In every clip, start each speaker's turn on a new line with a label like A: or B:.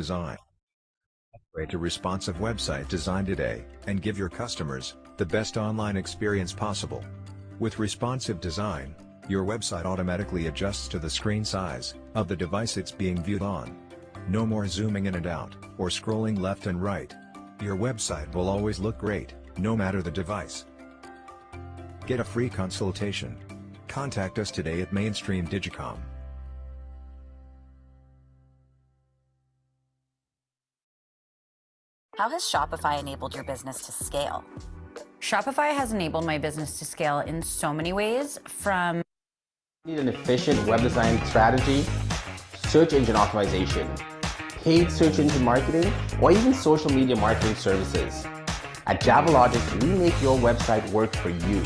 A: design. Create a responsive website design today, and give your customers the best online experience possible. With responsive design, your website automatically adjusts to the screen size of the device it's being viewed on. No more zooming in and out, or scrolling left and right. Your website will always look great, no matter the device. Get a free consultation. Contact us today at Mainstream Digicom.
B: How has Shopify enabled your business to scale?
C: Shopify has enabled my business to scale in so many ways, from
D: Need an efficient web design strategy, search engine optimization, paid search engine marketing, or even social media marketing services. At JavaLogic, we make your website work for you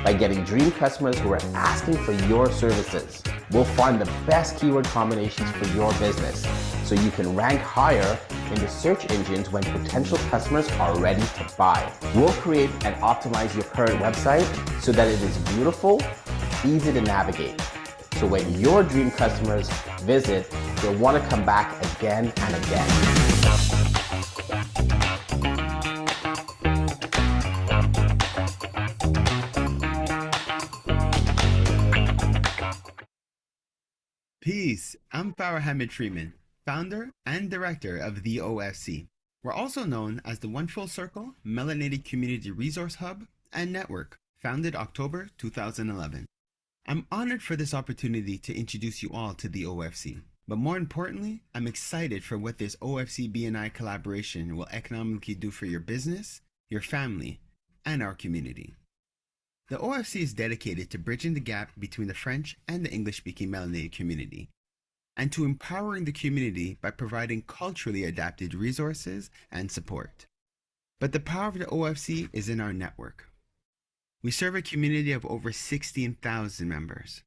D: by getting dream customers who are asking for your services. We'll find the best keyword combinations for your business so you can rank higher in the search engines when potential customers are ready to buy. We'll create and optimize your current website so that it is beautiful, easy to navigate. So when your dream customers visit, they'll want to come back again and again.
E: Peace, I'm Farah Hamid Freeman, founder and director of the OFC. We're also known as the One Full Circle Melanated Community Resource Hub and Network, founded October 2011. I'm honored for this opportunity to introduce you all to the OFC, but more importantly, I'm excited for what this OFC BNI collaboration will economically do for your business, your family, and our community. The OFC is dedicated to bridging the gap between the French and the English-speaking melanated community, and to empowering the community by providing culturally adapted resources and support. But the power of the OFC is in our network. We serve a community of over 16,000 members.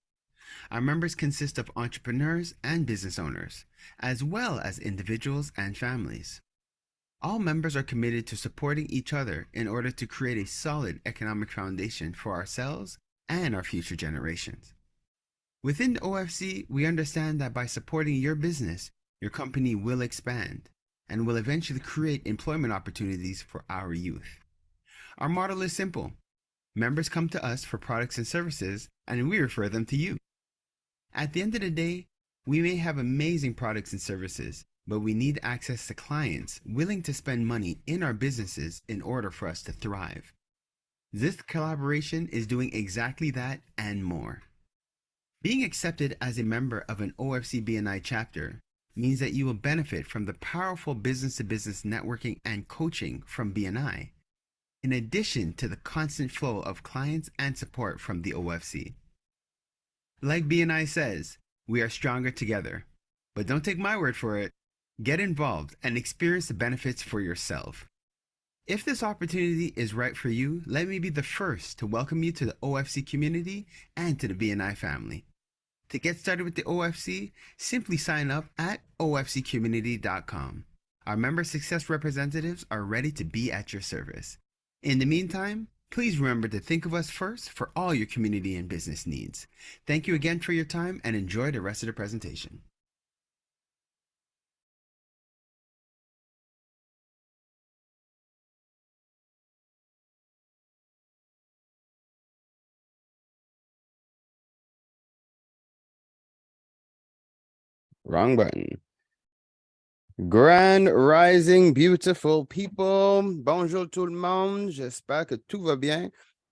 E: Our members consist of entrepreneurs and business owners, as well as individuals and families. All members are committed to supporting each other in order to create a solid economic foundation for ourselves and our future generations. Within the OFC, we understand that by supporting your business, your company will expand and will eventually create employment opportunities for our youth. Our model is simple. Members come to us for products and services, and we refer them to you. At the end of the day, we may have amazing products and services, but we need access to clients willing to spend money in our businesses in order for us to thrive. This collaboration is doing exactly that and more. Being accepted as a member of an OFC BNI chapter means that you will benefit from the powerful business-to-business networking and coaching from BNI, in addition to the constant flow of clients and support from the OFC. Like BNI says, we are stronger together. But don't take my word for it. Get involved and experience the benefits for yourself. If this opportunity is right for you, let me be the first to welcome you to the OFC community and to the BNI family. To get started with the OFC, simply sign up at ofccommunity.com. Our member success representatives are ready to be at your service. In the meantime, please remember to think of us first for all your community and business needs. Thank you again for your time and enjoy the rest of the presentation.
F: Wrong button. Grand Rising, beautiful people. Bonjour tout le monde. J'espère que tout va bien.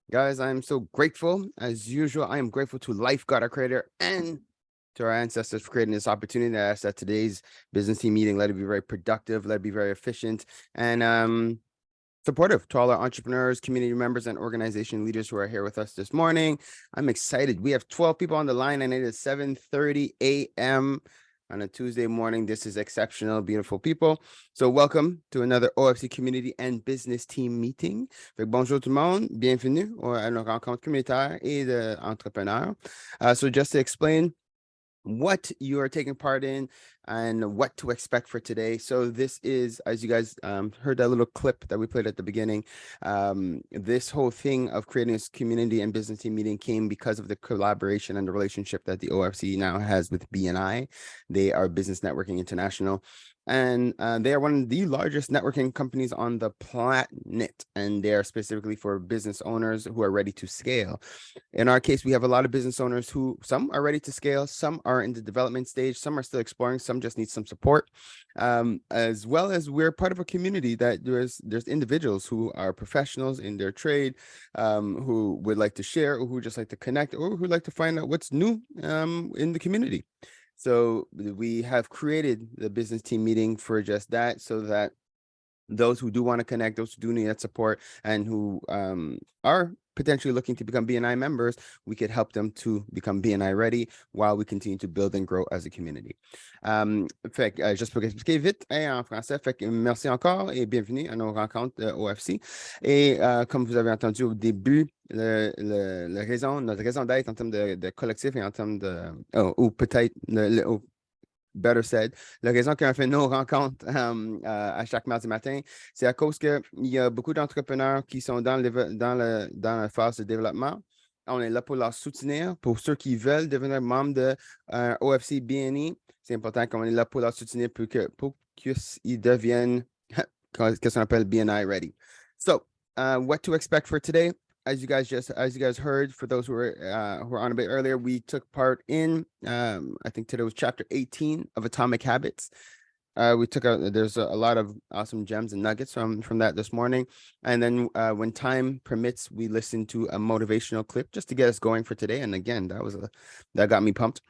F: Guys, I am so grateful. As usual, I am grateful to Life God, our creator, and to our ancestors for creating this opportunity. I ask that today's business team meeting, let it be very productive, let it be very efficient, and supportive to all our entrepreneurs, community members, and organization leaders who are here with us this morning. I'm excited. We have 12 people on the line, and it is 7:30 a.m. on a Tuesday morning. This is exceptional, beautiful people. So welcome to another OFC community and business team meeting. Fait que bonjour tout le monde, bienvenue à nos rencontres communautaires et d'entrepreneurs. So just to explain what you are taking part in, and what to expect for today. So this is, as you guys heard that little clip that we played at the beginning, this whole thing of creating this community and business team meeting came because of the collaboration and the relationship that the OFC now has with BNI. They are Business Networking International. And they are one of the largest networking companies on the planet, and they are specifically for business owners who are ready to scale. In our case, we have a lot of business owners who, some are ready to scale, some are in the development stage, some are still exploring, some just need some support, as well as we're part of a community that there's individuals who are professionals in their trade, who would like to share, or who just like to connect, or who like to find out what's new in the community. So we have created the business team meeting for just that, so that those who do want to connect, those who do need that support, and who are potentially looking to become BNI members, we could help them to become BNI ready while we continue to build and grow as a community. Fait que, juste pour expliquer vite en français, fait que merci encore et bienvenue à nos rencontres OFC. Et comme vous avez entendu au début, notre raison d'être en termes de collectif et en termes de, ou peut-être, better said, la raison qu'on fait nos rencontres à chaque mardi matin, c'est à cause qu'il y a beaucoup d'entrepreneurs qui sont dans la phase de développement. On est là pour leur soutenir. Pour ceux qui veulent devenir membres de OFC BNI, c'est important qu'on est là pour leur soutenir pour qu'ils deviennent qu'est-ce qu'on appelle BNI ready. So, what to expect for today? As you guys heard, for those who were on a bit earlier, we took part in I think today was chapter 18 of Atomic Habits. There's a lot of awesome gems and nuggets from that this morning. And then when time permits, we listened to a motivational clip just to get us going for today. And again, that got me pumped.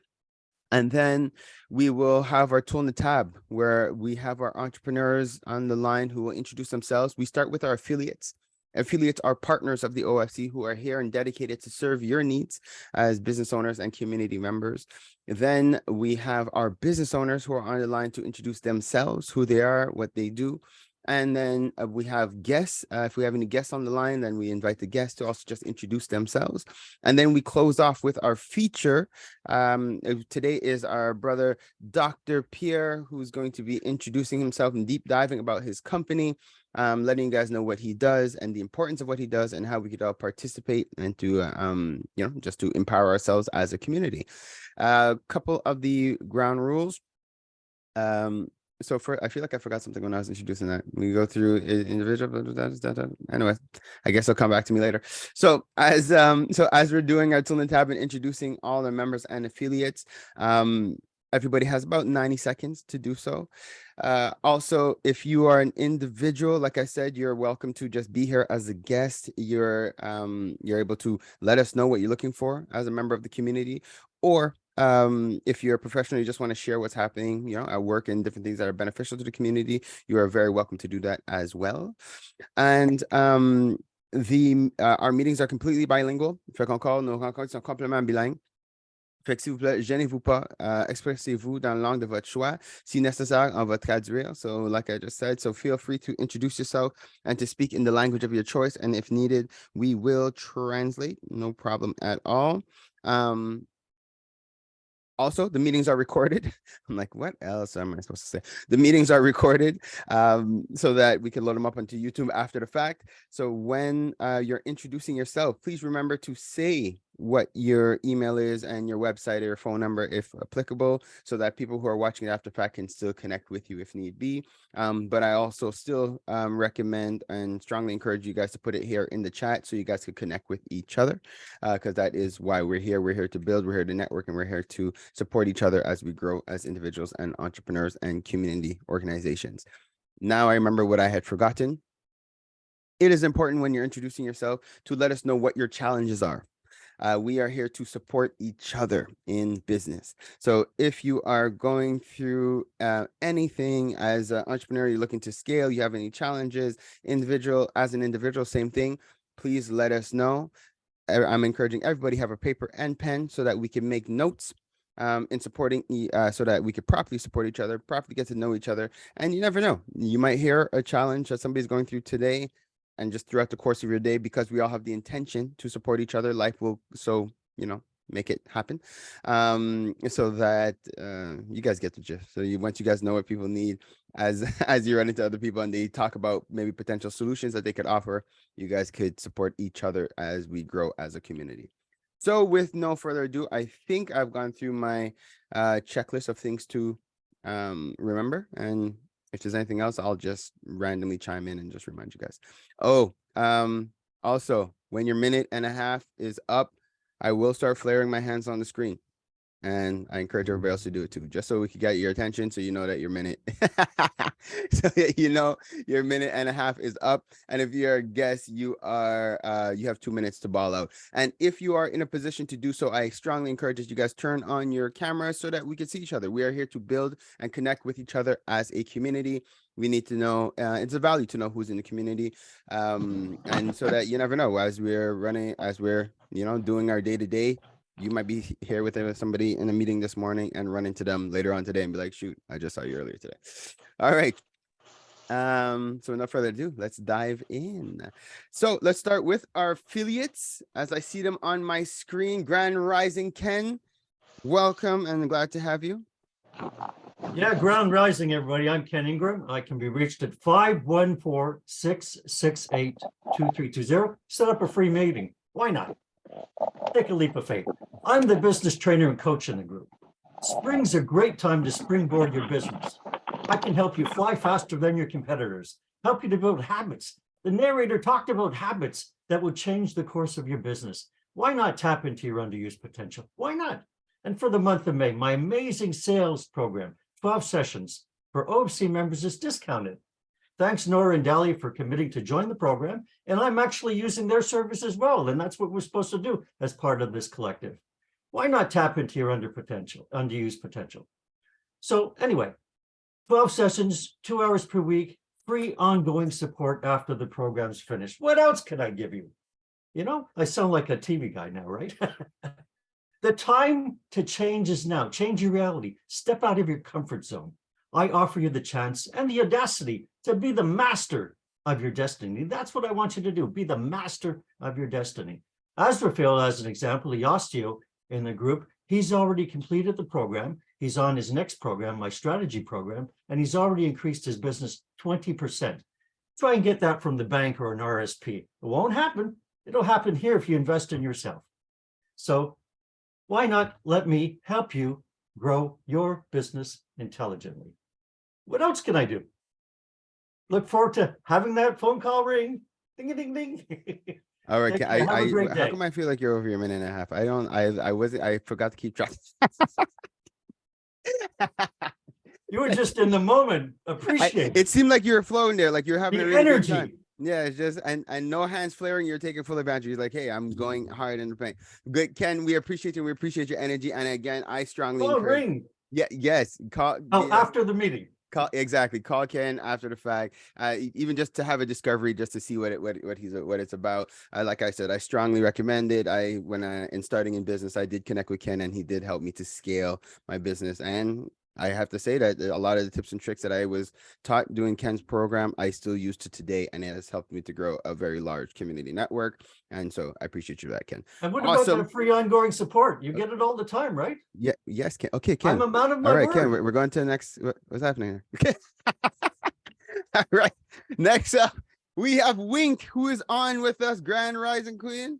F: And then we will have our tool in the tab, where we have our entrepreneurs on the line who will introduce themselves. We start with our affiliates. Affiliates are partners of the OFC who are here and dedicated to serve your needs as business owners and community members. Then we have our business owners who are on the line to introduce themselves, who they are, what they do. And then we have guests. If we have any guests on the line, then we invite the guests to also just introduce themselves. And then we close off with our feature. Today is our brother, Dr. Pierre, who's going to be introducing himself and deep diving about his company, letting you guys know what he does and the importance of what he does and how we could all participate and to, just to empower ourselves as a community. A couple of the ground rules. So I feel like I forgot something when I was introducing that. We go through individual. Anyway, I guess it'll come back to me later. So as we're doing our tool and tab and introducing all the members and affiliates, everybody has about 90 seconds to do so. Also, if you are an individual, like I said, you're welcome to just be here as a guest. You're able to let us know what you're looking for as a member of the community, or if you're a professional, you just want to share what's happening, at work and different things that are beneficial to the community, you are very welcome to do that as well. And our meetings are completely bilingual. Fait qu'encore, nos rencontres sont complètement bilingues. Fait que s'il vous plaît, gênez-vous pas, expressez-vous dans la langue de votre choix. Si nécessaire, on va traduire. So like I just said, so feel free to introduce yourself and to speak in the language of your choice. And if needed, we will translate. No problem at all. Also, the meetings are recorded. I'm like, what else am I supposed to say? The meetings are recorded so that we can load them up onto YouTube after the fact. So when you're introducing yourself, please remember to say what your email is and your website or your phone number, if applicable, so that people who are watching it after the fact can still connect with you if need be. But I also still recommend and strongly encourage you guys to put it here in the chat so you guys can connect with each other, because that is why we're here. We're here to build, we're here to network, and we're here to support each other as we grow as individuals and entrepreneurs and community organizations. Now I remember what I had forgotten. It is important when you're introducing yourself to let us know what your challenges are. We are here to support each other in business. So if you are going through anything as an entrepreneur, you're looking to scale, you have any challenges, as an individual, same thing, please let us know. I'm encouraging everybody to have a paper and pen so that we can make notes in supporting, so that we could properly support each other, properly get to know each other. And you never know, you might hear a challenge that somebody's going through today, and just throughout the course of your day, because we all have the intention to support each other, life will so make it happen, so that you guys get the gist. So once you guys know what people need, as as you run into other people and they talk about maybe potential solutions that they could offer, you guys could support each other as we grow as a community. So with no further ado, I think I've gone through my checklist of things to remember, and if there's anything else, I'll just randomly chime in and just remind you guys. Oh, also, when your minute and a half is up, I will start flaring my hands on the screen. And I encourage everybody else to do it too, just so we can get your attention, so you know that your minute, so you know your minute and a half is up. And if you're a guest, you have 2 minutes to ball out. And if you are in a position to do so, I strongly encourage that you guys turn on your cameras so that we can see each other. We are here to build and connect with each other as a community. We need to know, it's a value to know who's in the community, and so that you never know, as we're doing our day-to-day. You might be here with somebody in a meeting this morning and run into them later on today and be like, shoot, I just saw you earlier today. All right. So without further ado, let's dive in. So let's start with our affiliates as I see them on my screen. Grand Rising Ken, welcome and glad to have you.
G: Yeah, Grand Rising, everybody. I'm Ken Ingram. I can be reached at 514-668-2320. Set up a free meeting. Why not? Take a leap of faith. I'm the business trainer and coach in the group. Spring's a great time to springboard your business. I can help you fly faster than your competitors, help you to build habits. The narrator talked about habits that will change the course of your business. Why not tap into your underused potential? Why not? And for the month of May, my amazing sales program, 12 sessions for OFC members, is discounted. Thanks, Nora and Dahlia, for committing to join the program. And I'm actually using their service as well. And that's what we're supposed to do as part of this collective. Why not tap into your underused potential? So anyway, 12 sessions, 2 hours per week, free ongoing support after the program's finished. What else can I give you? You know, I sound like a TV guy now, right? The time to change is now. Change your reality. Step out of your comfort zone. I offer you the chance and the audacity to be the master of your destiny. That's what I want you to do. Be the master of your destiny. As Rafael, as an example, the osteo in the group, he's already completed the program. He's on his next program, my strategy program, and he's already increased his business 20%. Try and get that from the bank or an RSP. It won't happen. It'll happen here if you invest in yourself. So why not let me help you grow your business intelligently? What else can I do? Look forward to having that phone call ring. Ding, ding, ding.
F: All right.
G: How
F: come I feel like you're over your minute and a half? I forgot to keep track.
G: You were just in the moment. Appreciate
F: it. Seemed like you were flowing there, like you're having a really
G: energy.
F: good time. Yeah, it's just and no hands flaring. You're taking full advantage. You're like, hey, I'm going hard in the paint. Good, Ken. We appreciate you. We appreciate your energy. And again, I strongly encourage.
G: Ring.
F: Yeah. Yes. Call.
G: After the meeting.
F: Exactly. Call Ken after the fact. Even just to have a discovery, just to see what it's about. Like I said, I strongly recommend it. In starting in business, I did connect with Ken, and he did help me to scale my business. And I have to say that a lot of the tips and tricks that I was taught doing Ken's program, I still use to today, and it has helped me to grow a very large community network. And so I appreciate you for that, Ken.
G: And what about the free ongoing support? You get it all the time, right?
F: Yeah. Yes, Ken. Okay, Ken.
G: I'm a man of my
F: word. All right,
G: word.
F: Ken, we're going to the next. What's happening here? All right. Next up, we have Wink, who is on with us. Grand Rising Queen.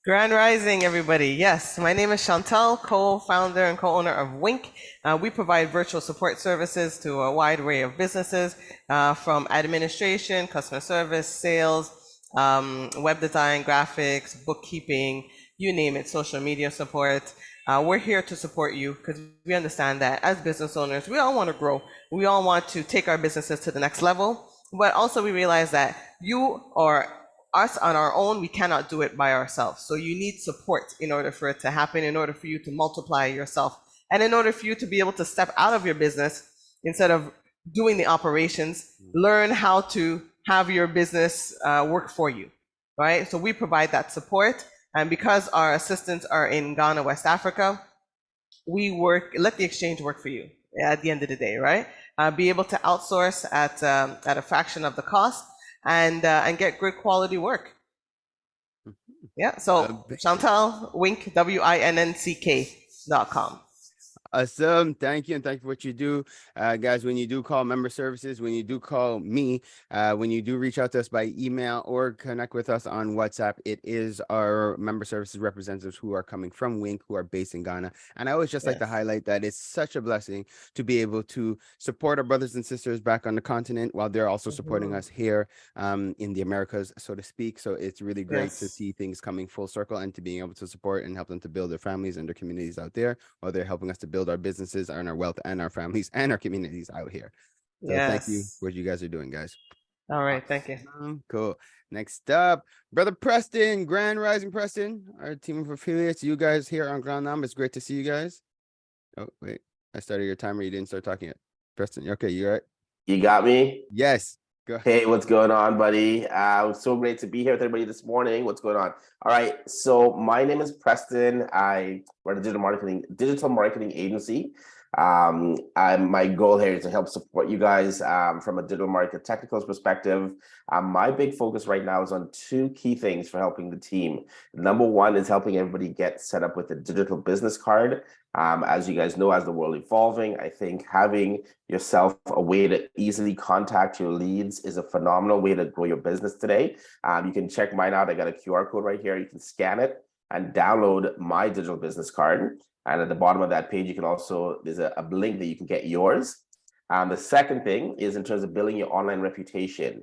H: Grand Rising, everybody. Yes, my name is Chantal, co-founder and co-owner of Wink. We provide virtual support services to a wide array of businesses, from administration, customer service, sales, web design, graphics, bookkeeping, you name it, social media support. We're here to support you because we understand that as business owners, we all want to grow. We all want to take our businesses to the next level, but also we realize that you or us on our own, we cannot do it by ourselves. So you need support in order for it to happen, in order for you to multiply yourself, and in order for you to be able to step out of your business instead of doing the operations, learn how to have your business work for you, right? So we provide that support. And because our assistants are in Ghana, West Africa, we let the exchange work for you at the end of the day, right? Be able to outsource at a fraction of the cost, and get good quality work. Yeah. So Chantal, Wink, WINNCK.com.
F: Awesome. Thank you. And thank you for what you do. Guys, when you do call member services, when you do call me, when you do reach out to us by email or connect with us on WhatsApp, it is our member services representatives who are coming from Wink, who are based in Ghana. And I always just like to highlight that it's such a blessing to be able to support our brothers and sisters back on the continent while they're also supporting us here in the Americas, so to speak. So it's really great to see things coming full circle and to being able to support and help them to build their families and their communities out there, while they're helping us to build our businesses, earn our wealth, and our families and our communities out here. So thank you for what you guys are doing, guys.
H: All right, thank you.
F: Cool. Next up, Brother Preston, Grand Rising Preston, our team of affiliates. You guys here on Ground Number. It's great to see you guys. Oh, wait. I started your timer. You didn't start talking yet. Preston, okay, you all right?
D: You got me?
F: Yes. Go ahead.
D: Hey, what's going on, buddy? It's so great to be here with everybody this morning. What's going on? All right, so my name is Preston. I run a digital marketing agency. My goal here is to help support you guys from a digital market technical perspective. My big focus right now is on two key things for helping the team. Number one is helping everybody get set up with a digital business card. As you guys know, as the world evolving, I think having yourself a way to easily contact your leads is a phenomenal way to grow your business today. You can check mine out. I got a QR code right here. You can scan it and download my digital business card. And at the bottom of that page, you can also, there's a link that you can get yours. The second thing is in terms of building your online reputation.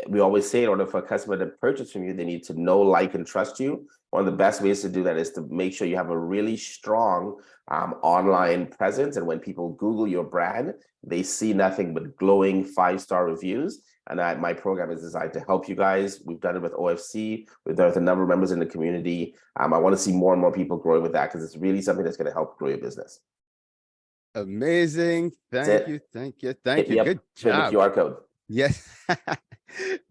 D: We always say in order for a customer to purchase from you, they need to know, like, and trust you. One of the best ways to do that is to make sure you have a really strong online presence. And when people Google your brand, they see nothing but glowing 5-star reviews. And my program is designed to help you guys. We've done it with OFC. We've done it with a number of members in the community. I want to see more and more people growing with that because it's really something that's going to help grow your business.
F: Amazing. Thank you.
D: Hit me up.
F: Good
D: With
F: job.
D: the QR code.
F: Yes.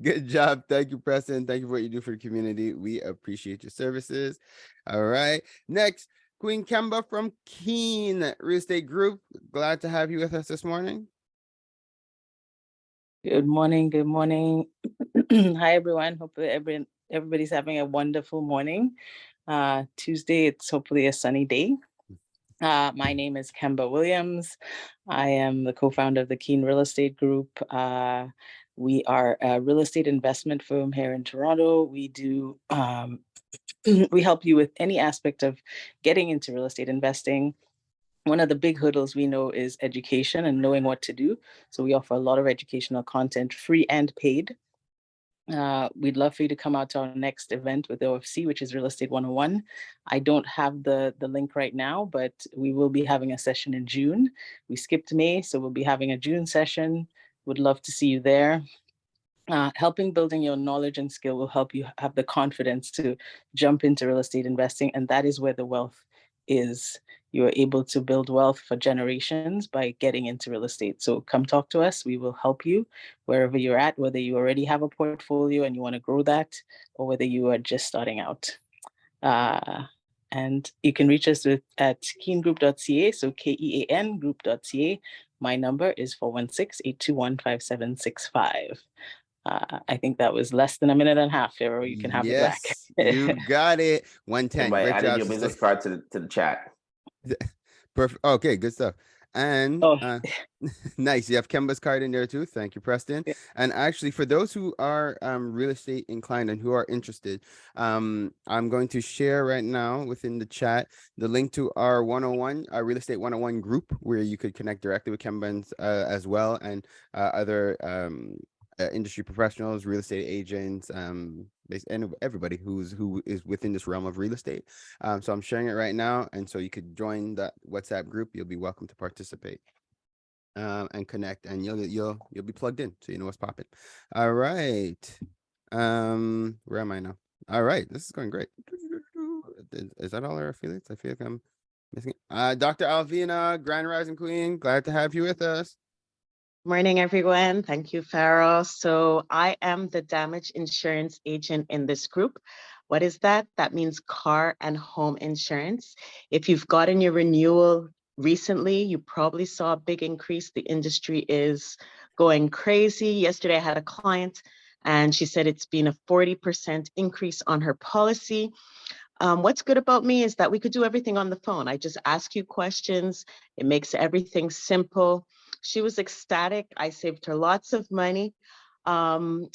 F: Good job. Thank you, Preston. Thank you for what you do for the community. We appreciate your services. All right. Next, Queen Kemba from Keene Real Estate Group. Glad to have you with us this morning.
I: Good morning. Good morning. Hi, everyone. Hope everybody's having a wonderful morning. Tuesday, it's hopefully a sunny day. My name is Kemba Williams. I am the co-founder of the Keene Real Estate Group. We are a real estate investment firm here in Toronto. We do, we help you with any aspect of getting into real estate investing. One of the big hurdles we know is education and knowing what to do. So we offer a lot of educational content, free and paid. We'd love for you to come out to our next event with OFC, which is Real Estate 101. I don't have the link right now, but we will be having a session in June. We skipped May, so we'll be having a June session. Would love to see you there. Helping building your knowledge and skill will help you have the confidence to jump into real estate investing, and that is where the wealth is. You are able to build wealth for generations by getting into real estate. So come talk to us. We will help you wherever you're at, whether you already have a portfolio and you want to grow that, or whether you are just starting out. And you can reach us at keengroup.ca, so KEAN group.ca. My number is 416-821-5765. I think that was less than a minute and a half, Pharaoh. You can have it back.
F: You got it. 110.
D: I
F: Great
D: added
F: job,
D: your business card to the chat.
F: Perfect. Okay, good stuff. And nice. You have Kemba's card in there too. Thank you, Preston.
I: Yeah.
F: And actually, for those who are real estate inclined and who are interested, I'm going to share right now within the chat the link to our 101, our Real Estate 101 group, where you could connect directly with Kemba as well, and other industry professionals, real estate agents, and everybody who is within this realm of real estate. So I'm sharing it right now, and so you could join that WhatsApp group. You'll be welcome to participate and connect, and you'll be plugged in, so you know what's popping. All right, where am I now? All right, this is going great. Is that all our affiliates? I feel like I'm missing it. Dr. Alvina, Grand Rising Queen, glad to have you with us.
J: Morning, everyone. Thank you, Farrell. So I am the damage insurance agent in this group. What is that? That means car and home insurance. If you've gotten your renewal recently, you probably saw a big increase. The industry is going crazy. Yesterday, I had a client and she said it's been a 40% increase on her policy. What's good about me is that we could do everything on the phone. I just ask you questions. It makes everything simple. She was ecstatic. I saved her lots of money. A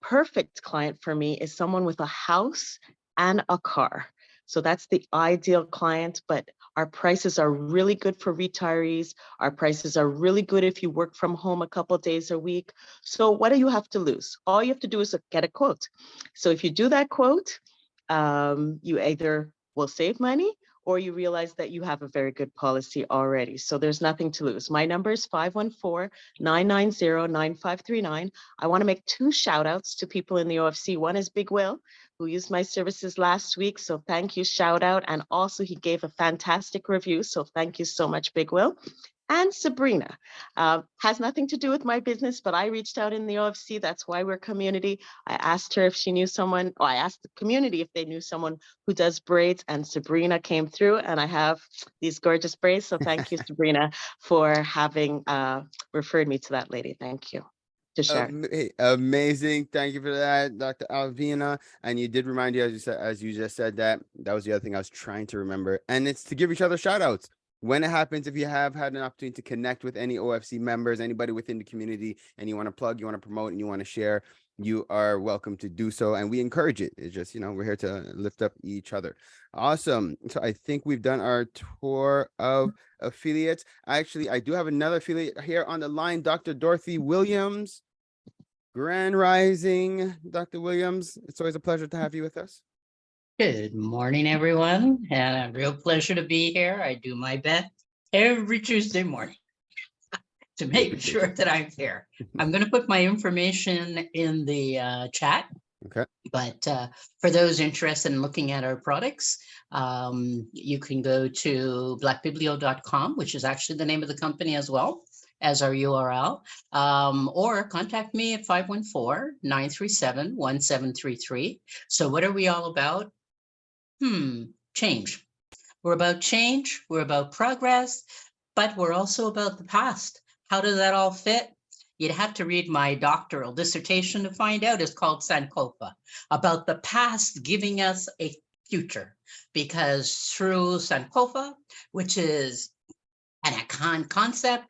J: perfect client for me is someone with a house and a car. So that's the ideal client, but our prices are really good for retirees. Our prices are really good if you work from home a couple of days a week. So what do you have to lose? All you have to do is get a quote. So if you do that quote, you either will save money or you realize that you have a very good policy already. So there's nothing to lose. My number is 514-990-9539. I want to make 2 shout outs to people in the OFC. One is Big Will, who used my services last week. So thank you, shout out. And also he gave a fantastic review. So thank you so much, Big Will. And Sabrina has nothing to do with my business, but I reached out in the OFC. That's why we're community. I asked her if she knew someone, or I asked the community if they knew someone who does braids, and Sabrina came through, and I have these gorgeous braids. So thank you, Sabrina, for having referred me to that lady. Thank you. To share.
F: Amazing. Thank you for that, Dr. Alvina. And you did remind you, as you just said, that was the other thing I was trying to remember. And it's to give each other shout outs. When it happens, if you have had an opportunity to connect with any OFC members, anybody within the community, and you want to plug, you want to promote, and you want to share, you are welcome to do so. And we encourage it. It's just, we're here to lift up each other. Awesome. So I think we've done our tour of affiliates. Actually, I do have another affiliate here on the line, Dr. Dorothy Williams. Grand Rising, Dr. Williams. It's always a pleasure to have you with us.
K: Good morning, everyone, and a real pleasure to be here. I do my best every Tuesday morning to make sure that I'm here. I'm going to put my information in the chat.
F: Okay.
K: But for those interested in looking at our products, you can go to blackbiblio.com, which is actually the name of the company as well as our URL, or contact me at 514-937-1733. So what are we all about? Change. We're about change, we're about progress, but we're also about the past. How does that all fit? You'd have to read my doctoral dissertation to find out. It's called Sankofa, about the past giving us a future. Because through Sankofa, which is an Akan concept,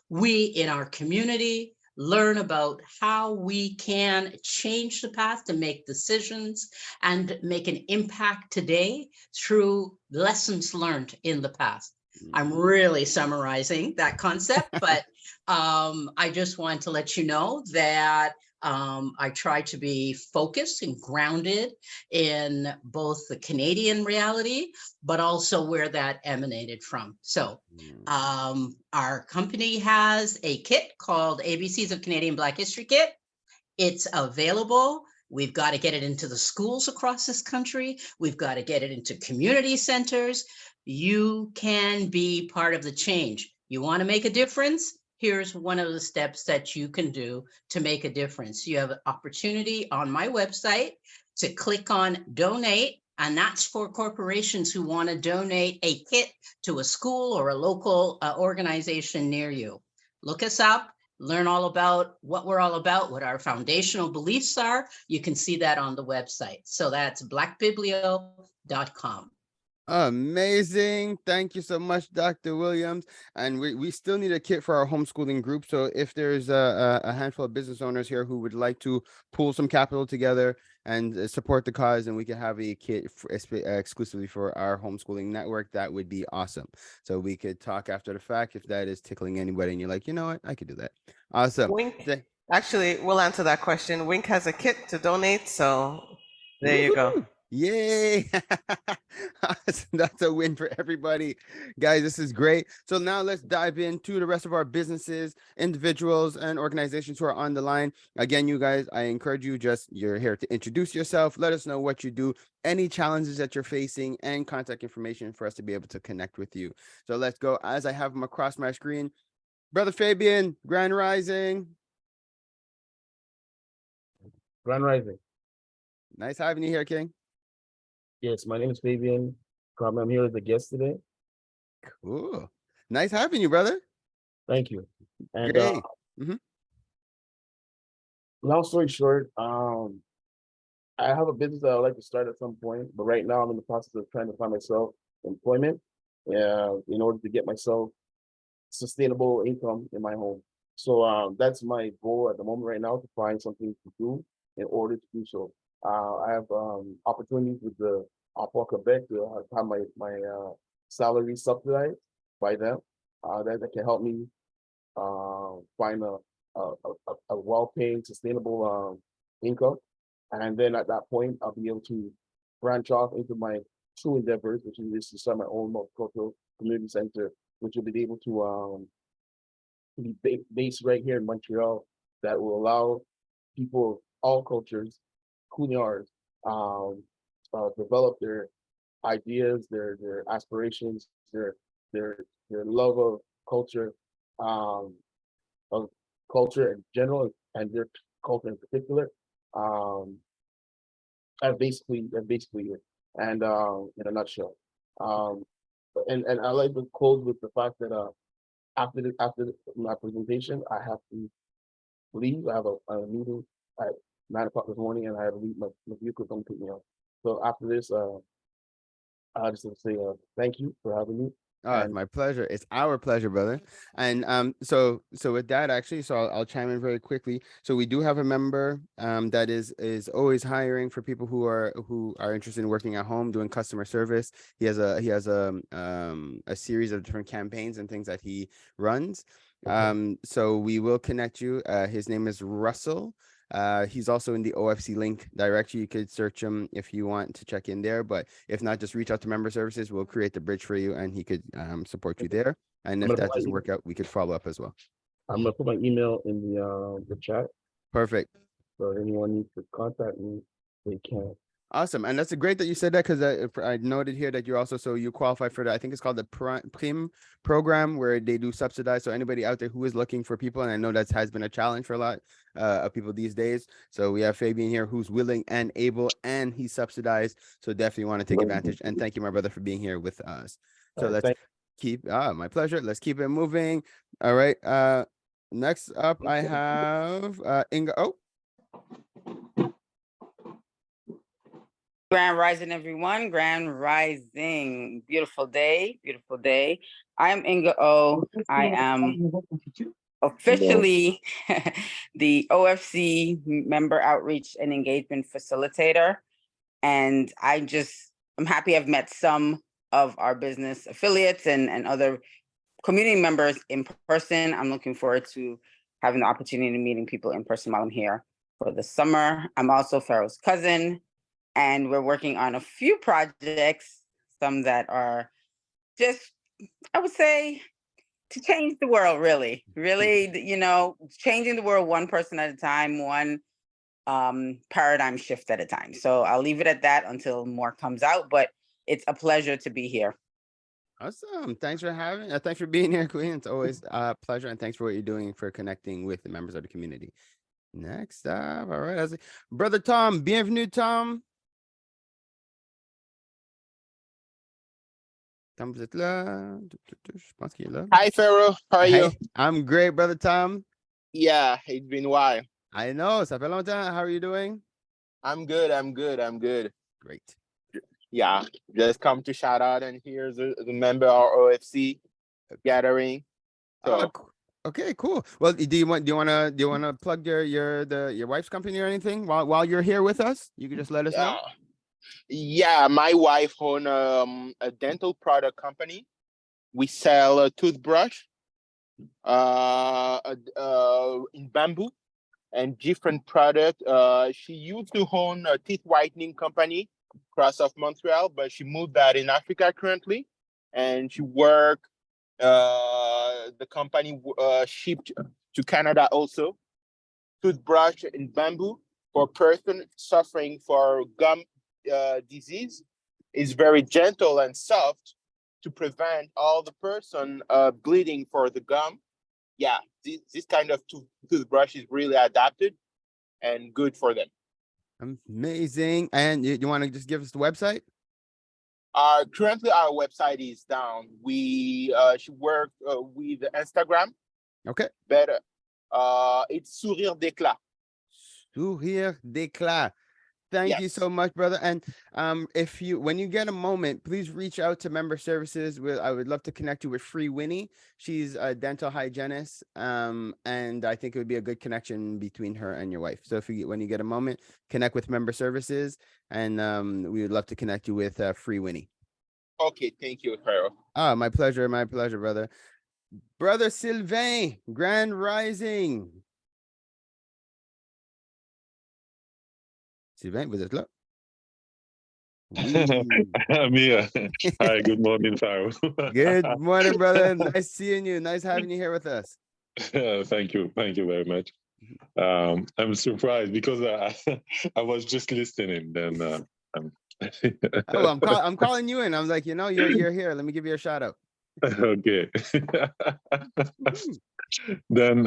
K: we in our community learn about how we can change the past and make decisions and make an impact today through lessons learned in the past. I'm really summarizing that concept, but I just want to let you know that I try to be focused and grounded in both the Canadian reality, but also where that emanated from. So our company has a kit called ABCs of Canadian Black History Kit. It's available. We've got to get it into the schools across this country. We've got to get it into community centers. You can be part of the change. You want to make a difference? Here's one of the steps that you can do to make a difference. You have an opportunity on my website to click on donate, and that's for corporations who want to donate a kit to a school or a local organization near you. Look us up, learn all about what we're all about, what our foundational beliefs are. You can see that on the website. So that's blackbiblio.com.
F: Amazing. Thank you so much, Dr. Williams. And we still need a kit for our homeschooling group. So if there's a handful of business owners here who would like to pool some capital together and support the cause, and we can have a kit exclusively for our homeschooling network, that would be awesome. So we could talk after the fact if that is tickling anybody and you're like, you know what, I could do that. Awesome.
H: Wink. Actually, we'll answer that question. Wink has a kit to donate. So there you go.
F: Yay. That's a win for everybody, guys. This is great. So now let's dive into the rest of our businesses, individuals, and organizations who are on the line. Again, you guys, I encourage you, you're here to introduce yourself, let us know what you do, any challenges that you're facing, and contact information for us to be able to connect with you. So let's go. As I have them across my screen, Brother Fabian, Grand Rising.
L: Grand Rising.
F: Nice having you here, King.
L: Yes, my name is Fabian. I'm here as a guest today.
F: Cool. Nice having you, brother.
L: Thank you. And
F: Great.
L: Long story short, I have a business that I'd like to start at some point, but right now I'm in the process of trying to find myself employment, in order to get myself sustainable income in my home. So that's my goal at the moment right now, to find something to do in order to do so. I have opportunities with the Quebec to have my salary subsidized by them. That can help me find a well-paying, sustainable income. And then at that point, I'll be able to branch off into my true endeavors, which is to start my own multicultural community center, which will be able to be based right here in Montreal, that will allow people of all cultures, including ours, develop their ideas, their aspirations, their love culture, um, of culture in general, and their culture in particular. Um, that's basically it. And in a nutshell. Um, and I like to close with the fact that after my presentation, I have to leave. I have a meeting at 9 o'clock this morning, and I have to leave. My vehicle don't pick me up. So after this, I just want to say thank you for having me.
F: Oh, it's my pleasure. It's our pleasure, brother. And so with that, actually, so I'll chime in very quickly. So we do have a member that is always hiring for people who are interested in working at home, doing customer service. He has a series of different campaigns and things that he runs. So we will connect you. His name is Russell. He's also in the OFC link directory. You could search him if you want to check in there, but if not, just reach out to member services. We'll create the bridge for you, and he could support you there. And if that doesn't work out, we could follow up as well.
L: I'm gonna put my email in the chat.
F: Perfect.
L: So anyone needs to contact me, they can.
F: Awesome. And that's great that you said that, because I noted here that you're also, so you qualify for the, I think it's called the Prime program, where they do subsidize. So anybody out there who is looking for people, and I know that has been a challenge for a lot of people these days. So we have Fabian here who's willing and able, and he's subsidized. So definitely want to take advantage. And thank you, my brother, for being here with us. So let's keep, my pleasure. Let's keep it moving. All right. Next up, I have Inga. Oh.
M: Grand Rising, everyone. Grand Rising. Beautiful day. Beautiful day. I am Inga O. I am officially the OFC Member Outreach and Engagement Facilitator. And I'm happy I've met some of our business affiliates and other community members in person. I'm looking forward to having the opportunity of meeting people in person while I'm here for the summer. I'm also Pharaoh's cousin. And we're working on a few projects, some that are just, I would say, to change the world, really, changing the world one person at a time, one paradigm shift at a time. So I'll leave it at that until more comes out, but it's a pleasure to be here.
F: Awesome. Thanks for being here, Queen. It's always a pleasure. And thanks for what you're doing for connecting with the members of the community. Next up, all right, Brother Tom. Bienvenue, Tom. Tom, vous êtes là? Je pense qu'il est là.
N: Hi, Pharaoh. How are you?
F: I'm great, Brother Tom.
N: Yeah, it's been a while.
F: I know. Ça fait longtemps. How are you doing?
N: I'm good.
F: Great.
N: Yeah, just come to shout out, and here's the member of our OFC gathering. So.
F: Okay, cool. Well, do you want to plug your wife's company or anything while you're here with us? You can just let us know.
N: Yeah, my wife owns a dental product company. We sell a toothbrush in bamboo and different product. She used to own a teeth whitening company across of Montreal, but she moved that in Africa currently, and she worked. The company shipped to Canada also. Toothbrush in bamboo for person suffering for gum disease is very gentle and soft to prevent all the person bleeding for the gum. Yeah, this kind of toothbrush is really adapted and good for them.
F: Amazing. And you want to just give us the website?
N: Currently our website is down. We should work with Instagram.
F: Okay.
N: Better. It's Sourire d'éclat.
F: sourire d'éclat. Thank you so much, brother. And if you, when you get a moment, please reach out to member services. I would love to connect you with Free Winnie. She's a dental hygienist, and I think it would be a good connection between her and your wife. So if you, when you get a moment, connect with member services, and we would love to connect you with Free Winnie.
N: Okay, thank you, Pharaoh.
F: Ah, my pleasure, brother. Brother Sylvain, Grand Rising. Sylvain, vous êtes là?
O: I'm here. Hi, good morning, Pharaoh.
F: Good morning, brother. Nice seeing you. Nice having you here with us.
O: Thank you. Thank you very much. I'm surprised because I was just listening. Then
F: Oh, I'm calling you in. I was like, you're here. Let me give you a shout out.
O: Okay. Then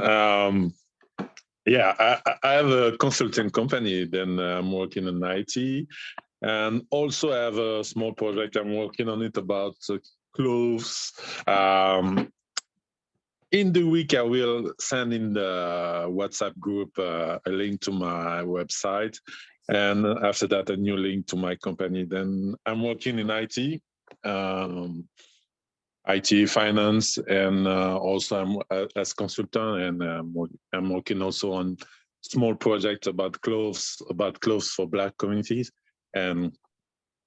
O: yeah, I have a consulting company. Then I'm working in IT. And also I have a small project I'm working on it about clothes. In the week, I will send in the WhatsApp group a link to my website. And after that, a new link to my company. Then I'm working in IT, IT finance, and also I'm as consultant, and I'm working also on small projects about clothes for Black communities. And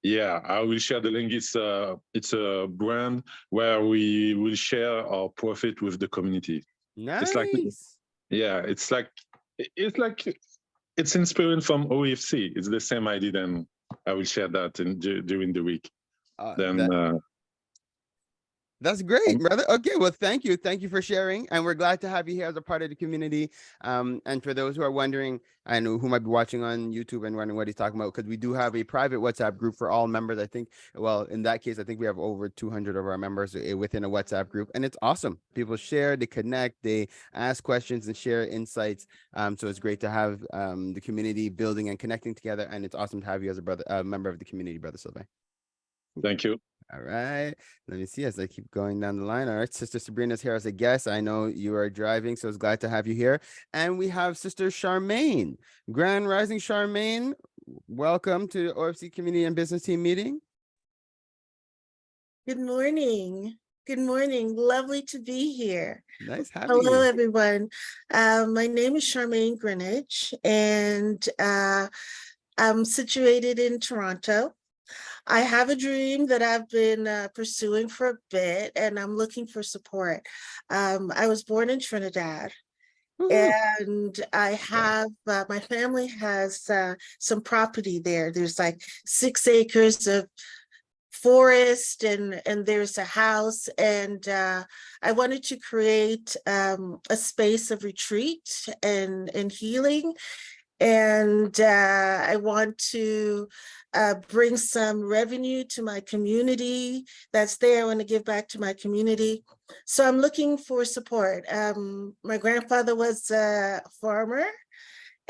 O: yeah, I will share the link. It's a brand where we will share our profit with the community.
F: Nice.
O: It's inspired from OFC. It's the same idea. Then I will share that during the week.
F: That's great, brother. Okay, well, thank you for sharing, and we're glad to have you here as a part of the community. And for those who are wondering, I know who might be watching on YouTube and wondering what he's talking about, because we do have a private WhatsApp group for all members. I think, well, in that case, I think we have over 200 of our members within a WhatsApp group, and it's awesome. People share, they connect, they ask questions and share insights. So it's great to have the community building and connecting together, and it's awesome to have you as a member of the community, brother Sylvain.
O: Thank you.
F: All right, let me see as I keep going down the line. All right, Sister Sabrina's here as a guest. I know you are driving, so it's glad to have you here. And we have Sister Charmaine, Grand Rising Charmaine. Welcome to the OFC Community and Business Team meeting.
P: Good morning. Good morning. Lovely to be here.
F: Nice having you.
P: Hello, everyone. My name is Charmaine Greenwich, and I'm situated in Toronto. I have a dream that I've been pursuing for a bit, and I'm looking for support. I was born in Trinidad, and I have, my family has some property there. There's like 6 acres of forest, and there's a house, and I wanted to create a space of retreat and healing. And I want to bring some revenue to my community that's there. I want to give back to my community. So I'm looking for support. My grandfather was a farmer,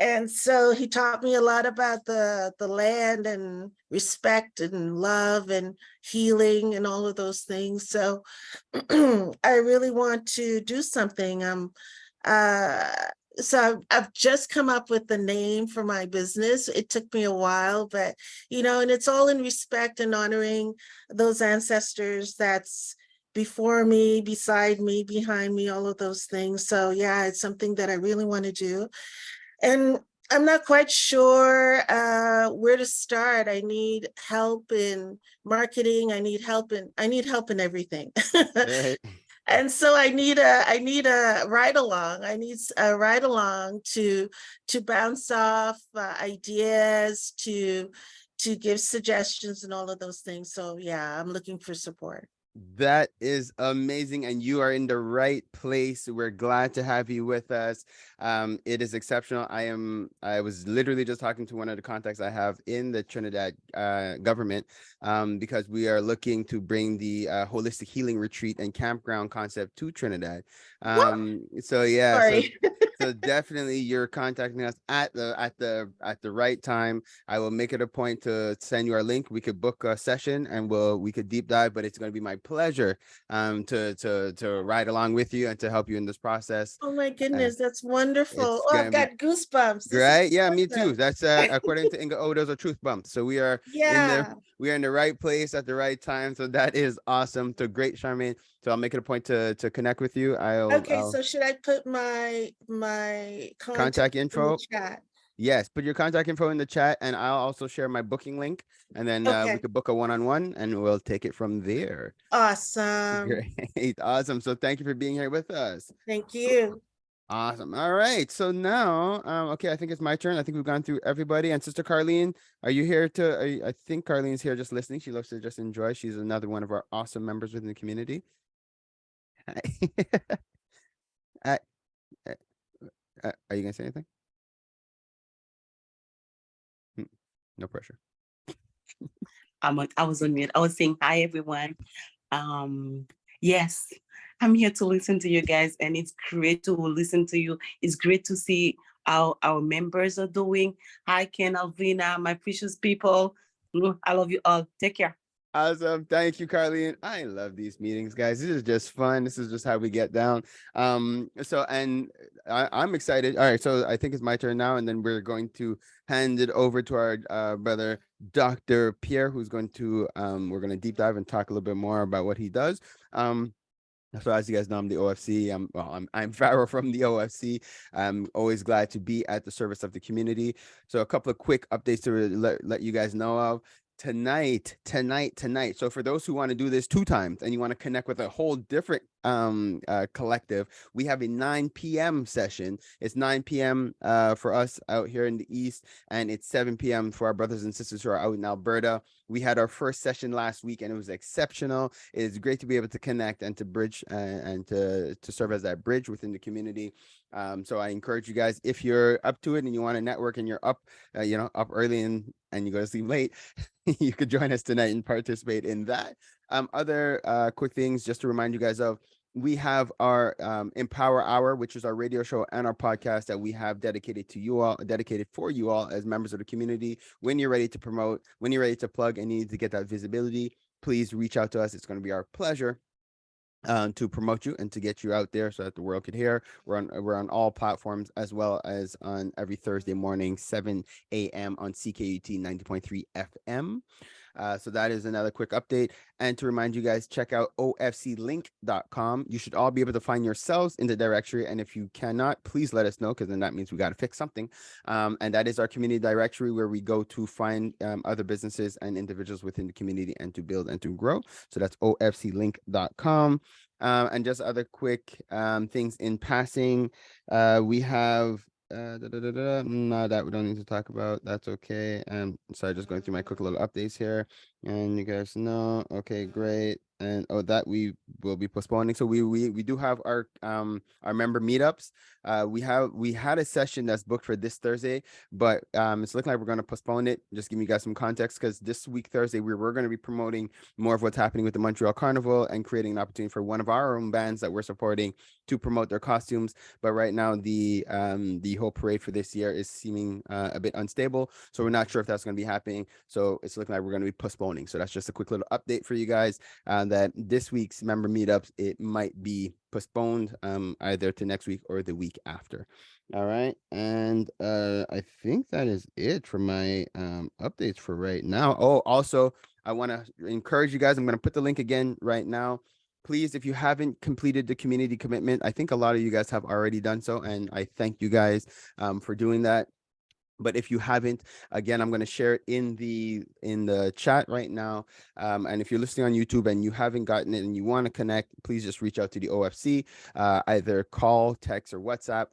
P: and so he taught me a lot about the land and respect and love and healing and all of those things. So I really want to do something. So I've just come up with the name for my business. It took me a while, but, and it's all in respect and honoring those ancestors that's before me, beside me, behind me, all of those things. So yeah, it's something that I really want to do. And I'm not quite sure where to start. I need help in marketing. I need help in everything.
F: Right.
P: And so I need a ride along. I need a ride along to bounce off ideas, to give suggestions and all of those things. So yeah, I'm looking for support.
F: That is amazing, and you are in the right place. We're glad to have you with us. It is exceptional. I was literally just talking to one of the contacts I have in the Trinidad government, because we are looking to bring the holistic healing retreat and campground concept to Trinidad. So yeah,
P: Sorry.
F: So definitely you're contacting us at the right time. I will make it a point to send you our link. We could book a session and we could deep dive, but it's going to be my pleasure to ride along with you and to help you in this process.
P: Oh my goodness, that's wonderful.
F: It's
P: Oh,
F: gonna
P: I've
F: be
P: got goosebumps. This is
F: great. Yeah, me too.
P: awesome.
F: That's according to Inga, those are truth bumps. So we are
P: Yeah.
F: we are in the right place at the right time. So that is awesome. So great, Charmaine. So I'll make it a point to connect with you.
P: Okay,
F: I'll
P: so should I put my
F: contact
P: in the
F: info.
P: chat?
F: Yes, put your contact info in the chat, and I'll also share my booking link, and then we
P: Okay.
F: could book a one-on-one, and we'll take it from there.
P: Awesome.
F: Great, awesome. So thank you for being here with us.
P: Thank you.
F: Awesome. All right. So now, okay, I think it's my turn. I think we've gone through everybody. And Sister Carlene, are you here I think Carlene's here just listening. She loves to just enjoy. She's another one of our awesome members within the community. Are you gonna say anything? No pressure.
Q: I was on mute. I was saying hi, everyone. Yes, I'm here to listen to you guys, and it's great to listen to you. It's great to see how our members are doing. Hi, Ken, Alvina, my precious people. I love you all. Take care.
F: Awesome. Thank you, Carlene. I love these meetings, guys. This is just fun. This is just how we get down. And I'm excited. All right. So I think it's my turn now. And then we're going to hand it over to our brother, Dr. Pierre, who's going to, we're going to deep dive and talk a little bit more about what he does. So as you guys know, I'm the OFC. I'm Pharaoh from the OFC. I'm always glad to be at the service of the community. So a couple of quick updates to let you guys know of. Tonight. So for those who want to do this 2 times and you want to connect with a whole different collective, we have a 9 p.m. session. It's 9 p.m. For us out here in the East, and it's 7 p.m. for our brothers and sisters who are out in Alberta. We had our first session last week and it was exceptional. It is great to be able to connect and to bridge and to serve as that bridge within the community. So I encourage you guys, if you're up to it and you want to network and you're up, up early and you go to sleep late, you could join us tonight and participate in that. Other quick things just to remind you guys of, we have our Empower Hour, which is our radio show and our podcast that we have dedicated for you all as members of the community. When you're ready to promote, when you're ready to plug and need to get that visibility, please reach out to us. It's going to be our pleasure to promote you and to get you out there so that the world could hear. We're on all platforms, as well as on every Thursday morning, 7 a.m. on CKUT 90.3 FM. So that is another quick update. And to remind you guys, check out ofclink.com. You should all be able to find yourselves in the directory. And if you cannot, please let us know, because then that means we got to fix something. And that is our community directory where we go to find other businesses and individuals within the community and to build and to grow. So that's ofclink.com. And just other quick things in passing. We have no, that we don't need to talk about. That's okay. Sorry, just going through my quick little updates here, and you guys know. Okay, great. And that we will be postponing. So we do have our member meetups. We had a session that's booked for this Thursday, but it's looking like we're going to postpone it. Just give you guys some context, because this week Thursday we're going to be promoting more of what's happening with the Montreal Carnival and creating an opportunity for one of our own bands that we're supporting to promote their costumes. But right now the whole parade for this year is seeming a bit unstable, so we're not sure if that's going to be happening. So it's looking like we're going to be postponing. So that's just a quick little update for you guys, that this week's member meetups, it might be postponed either to next week or the week after. All right, and I think that is it for my updates for right now. Oh, also I want to encourage you guys, I'm going to put the link again right now. Please, if you haven't completed the community commitment, I think a lot of you guys have already done so, and I thank you guys for doing that. But if you haven't, again, I'm going to share it in the chat right now. And if you're listening on YouTube and you haven't gotten it and you want to connect, please just reach out to the OFC, either call, text, or WhatsApp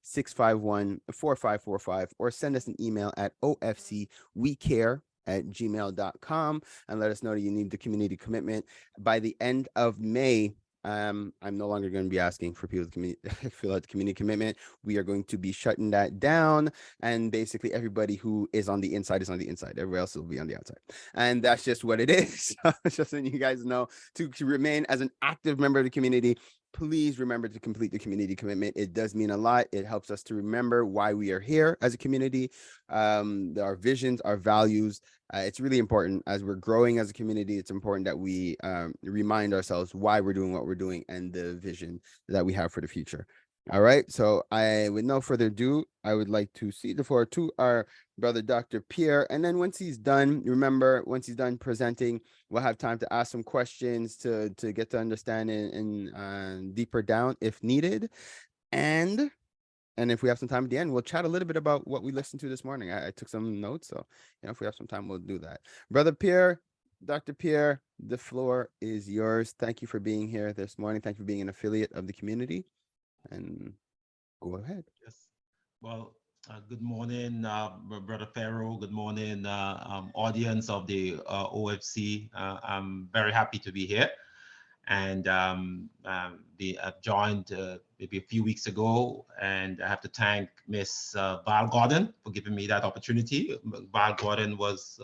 F: 514-651-4545, or send us an email at ofcwecare@gmail.com and let us know that you need the community commitment. By the end of May, I'm no longer going to be asking for people to fill out the community commitment. We are going to be shutting that down, and basically everybody who is on the inside is on the inside. Everybody else will be on the outside, and that's just what it is. So just so you guys know, to remain as an active member of the community, please remember to complete the community commitment. It does mean a lot. It helps us to remember why we are here as a community, our visions, our values. It's really important as we're growing as a community. It's important that we remind ourselves why we're doing what we're doing and the vision that we have for the future. All right. So with no further ado, I would like to cede the floor to our brother, Dr. Pierre. And then once he's done, remember, once he's done presenting, we'll have time to ask some questions to get to understand and deeper down if needed. And if we have some time at the end, we'll chat a little bit about what we listened to this morning. I took some notes, so if we have some time, we'll do that. Brother Pierre, Dr. Pierre, the floor is yours. Thank you for being here this morning. Thank you for being an affiliate of the community. And go ahead.
R: Yes. Well, good morning, Brother Pharaoh. Good morning, audience of the OFC. I'm very happy to be here. And I've joined maybe a few weeks ago, and I have to thank Miss Val Gordon for giving me that opportunity. Val Gordon is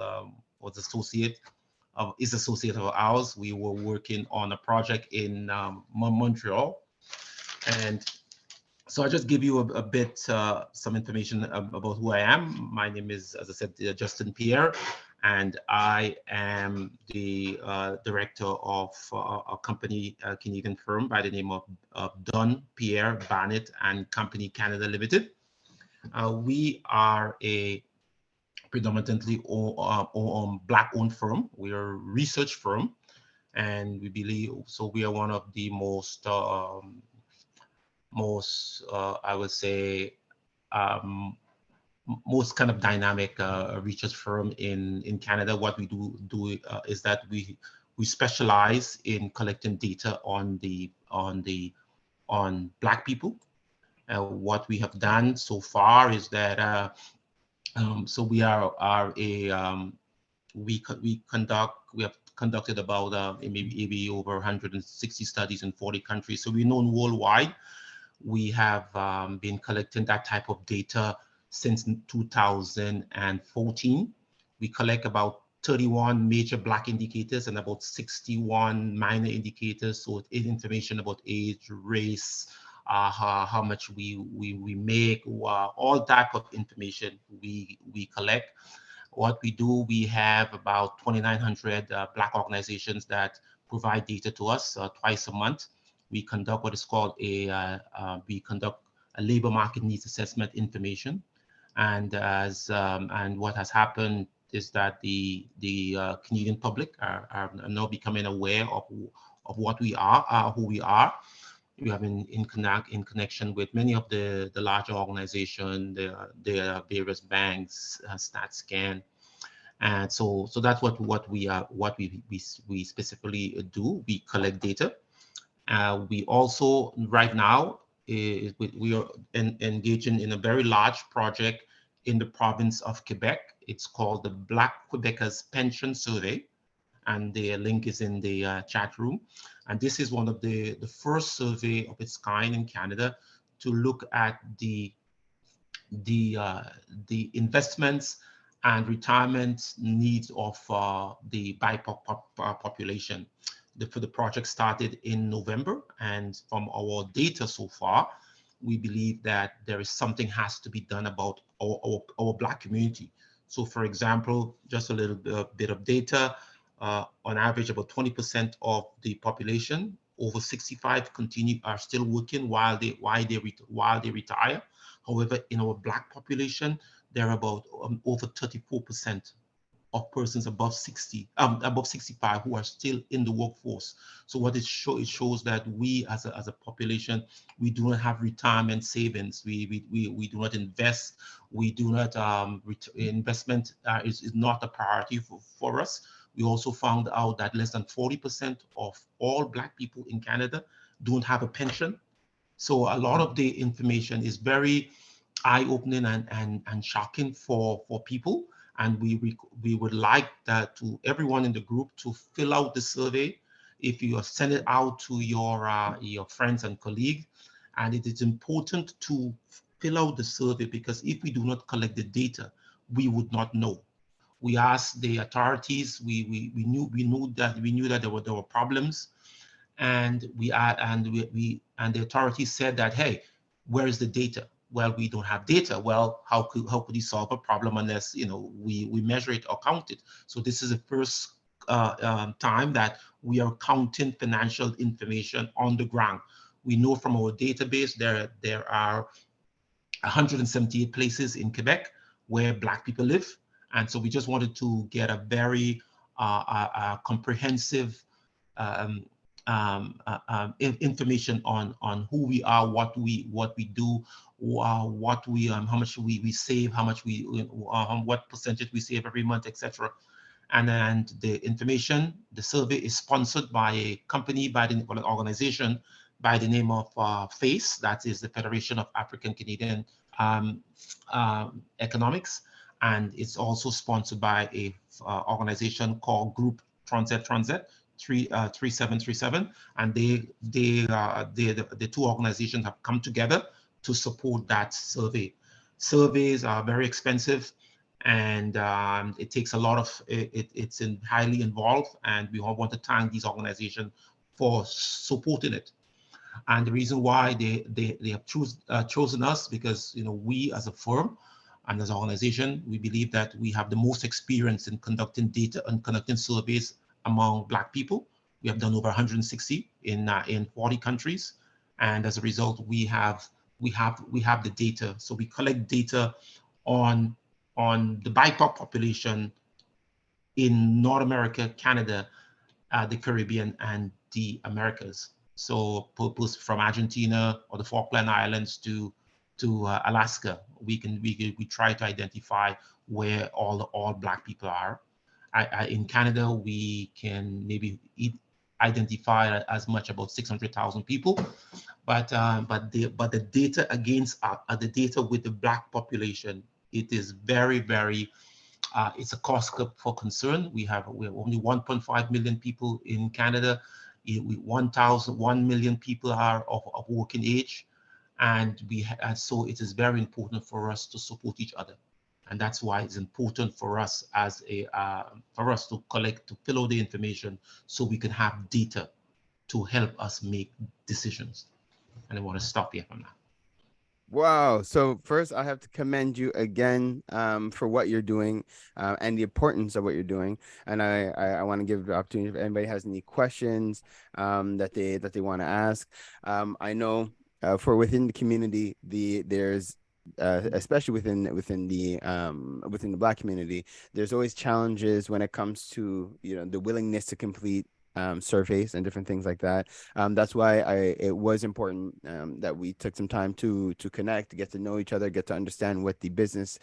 R: associate of ours. We were working on a project in Montreal, and so I'll just give you a bit, some information about who I am. My name is, as I said, Justine Pierre, and I am the director of a company, a Canadian firm by the name of Dunn Pierre Canada Canada Limited. We are a predominantly Black-owned firm. We are a research firm, and we believe, so we are one of the most I would say, most kind of dynamic research firm in Canada. What we do is that we specialize in collecting data on Black people. What we have done so far is that so we have conducted about maybe over 160 studies in 40 countries. So we're known worldwide. We have been collecting that type of data since 2014. We collect about 31 major Black indicators and about 61 minor indicators. So it's information about age, race, how much we make, all type of information we collect. What we do, we have about 2,900 Black organizations that provide data to us twice a month. We conduct what is called a labor market needs assessment information, and what has happened is that the Canadian public are now becoming aware of what we are, who we are. We have in connection with many of the larger organizations, the various banks, StatScan, and so that's what we specifically do. We collect data. We also, right now, we are engaging in a very large project in the province of Quebec. It's called the Black Quebecers Pension Survey, and the link is in the chat room. And this is one of the first survey of its kind in Canada to look at the investments and retirement needs of the BIPOC population. The project started in November, and from our data so far, we believe that there is something has to be done about our Black community. So, for example, just a little bit of data, on average, about 20% of the population over 65 are still working while they retire. However, in our Black population, there are about over 34% of persons above 65 who are still in the workforce. So what it shows that we as a population, we do not have retirement savings. We do not invest. We do not investment is not a priority for us. We also found out that less than 40% of all Black people in Canada don't have a pension. So a lot of the information is very eye-opening and shocking for people. And we would like that to everyone in the group to fill out the survey. If you send it out to your friends and colleagues, and it is important to fill out the survey, because if we do not collect the data, we would not know. We asked the authorities. We knew that there were problems, and the authorities said that, hey, where is the data? Well, we don't have data. Well, how could you solve a problem unless we measure it or count it? So this is the first time that we are counting financial information on the ground. We know from our database there are 178 places in Quebec where Black people live, and so we just wanted to get a very comprehensive information on who we are, what we do, how much we save, how much what percentage we save every month, etc. And the information, the survey is sponsored by a company, an organization by the name of FACE, that is the Federation of African Canadian Economics, and it's also sponsored by a organization called Group Transit 3737, and the two organizations have come together to support that survey. Surveys are very expensive, and it takes a lot of it's highly involved, and we all want to thank these organizations for supporting it. And the reason why they have chosen us, because we as a firm and as an organization, we believe that we have the most experience in conducting data and conducting surveys among Black people. We have done over 160 in 40 countries, and as a result, we have the data. So we collect data on the BIPOC population in North America, Canada, the Caribbean, and the Americas. So purpose from Argentina or the Falkland Islands to Alaska, we try to identify where all Black people are. In Canada, we can maybe identify as much about 600,000 people, but the data against the data with the Black population, it is very, very it's a cause for concern. We have only 1.5 million people in Canada. 1 million people are of working age, and so it is very important for us to support each other, and that's why it's important for us to collect, to fill out the information, so we can have data to help us make decisions. And I want to stop here from that.
F: Wow. So first, I have to commend you again for what you're doing and the importance of what you're doing. And I want to give the opportunity if anybody has any questions that they want to ask. I know for within the community, there's especially within the Black community, there's always challenges when it comes to the willingness to complete surveys and different things like that. That's why it was important that we took some time to connect, to get to know each other, get to understand what the business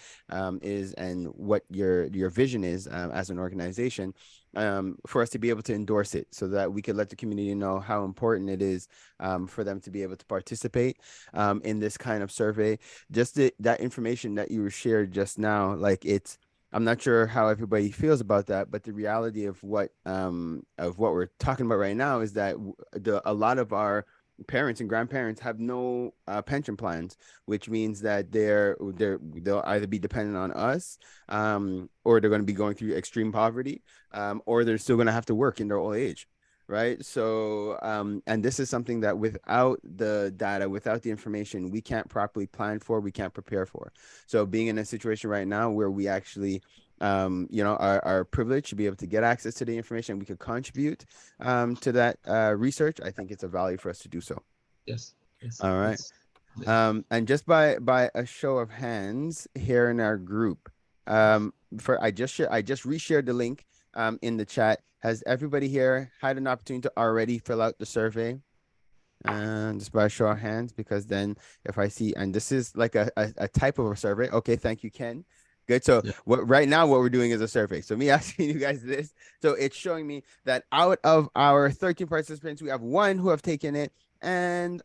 F: is and what your vision is as an organization, for us to be able to endorse it, so that we could let the community know how important it is for them to be able to participate in this kind of survey. Just that information that you shared just now, like I'm not sure how everybody feels about that, but the reality of what we're talking about right now is that a lot of our parents and grandparents have no pension plans, which means that they'll either be dependent on us, or they're going to be going through extreme poverty, or they're still going to have to work in their old age. Right. So and this is something that without the data, without the information, we can't properly plan for, we can't prepare for. So being in a situation right now where we actually are privileged to be able to get access to the information, we could contribute to that research, I think it's a value for us to do so.
R: Yes.
F: All right. Yes. And just by a show of hands here in our group, I just reshared the link in the chat. Has everybody here had an opportunity to already fill out the survey? Just by a show of hands, because then if I see, and this is like a type of a survey. Okay, thank you, Ken. Good. So right now what we're doing is a survey. So me asking you guys this. So it's showing me that out of our 13 participants, we have 1 who have taken it, and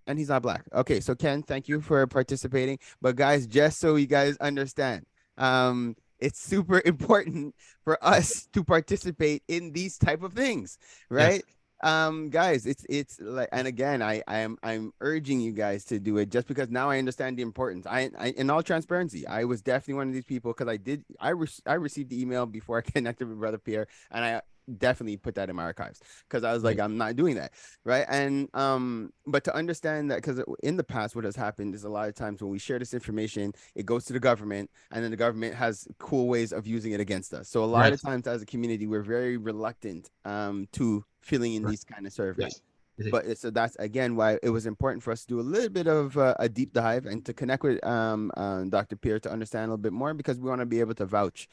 F: he's not Black. Okay, so Ken, thank you for participating. But guys, just so you guys understand, it's super important for us to participate in these type of things, right? Yes. Guys, it's like, and again, I'm urging you guys to do it, just because now I understand the importance. I in all transparency, I was definitely one of these people, because I received the email before I connected with Brother Pierre, and I definitely put that in my archives, because I was like, I'm not doing that, right? And but to understand that, because in the past, what has happened is a lot of times when we share this information, it goes to the government, and then the government has cool ways of using it against us. So a lot of times as a community, we're very reluctant to filling in these kind of surveys. But so that's again why it was important for us to do a little bit of a deep dive and to connect with Dr. Pierre to understand a little bit more, because we want to be able to vouch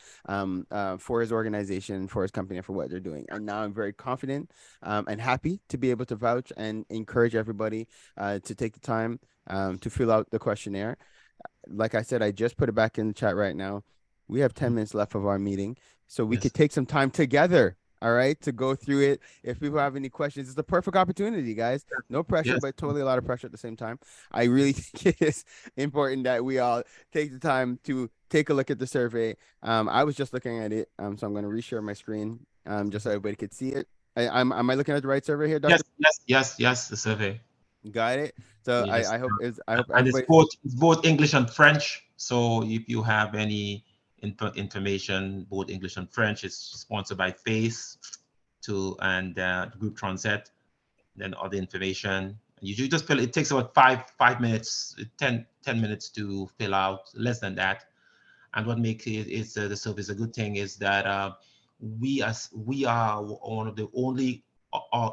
F: for his organization, for his company, and for what they're doing. And now I'm very confident and happy to be able to vouch and encourage everybody to take the time to fill out the questionnaire. Like I said, I just put it back in the chat right now. We have 10 minutes left of our meeting, so we could take some time together. All right, to go through it. If people have any questions, it's the perfect opportunity, guys. No pressure, but totally a lot of pressure at the same time. I really think it is important that we all take the time to take a look at the survey. I was just looking at it, so I'm going to reshare my screen just so everybody could see it. Am I looking at the right survey here, Dr.?
R: Yes, the survey.
F: Got it. So
R: Yes.
F: I hope
R: and it's both English and French. So if you have any information, both English and French, it's sponsored by FACE and Group Transit. Then all the information. You just fill it. It takes about five minutes, 10 minutes to fill out, less than that. And what makes the service a good thing is that we are one of the only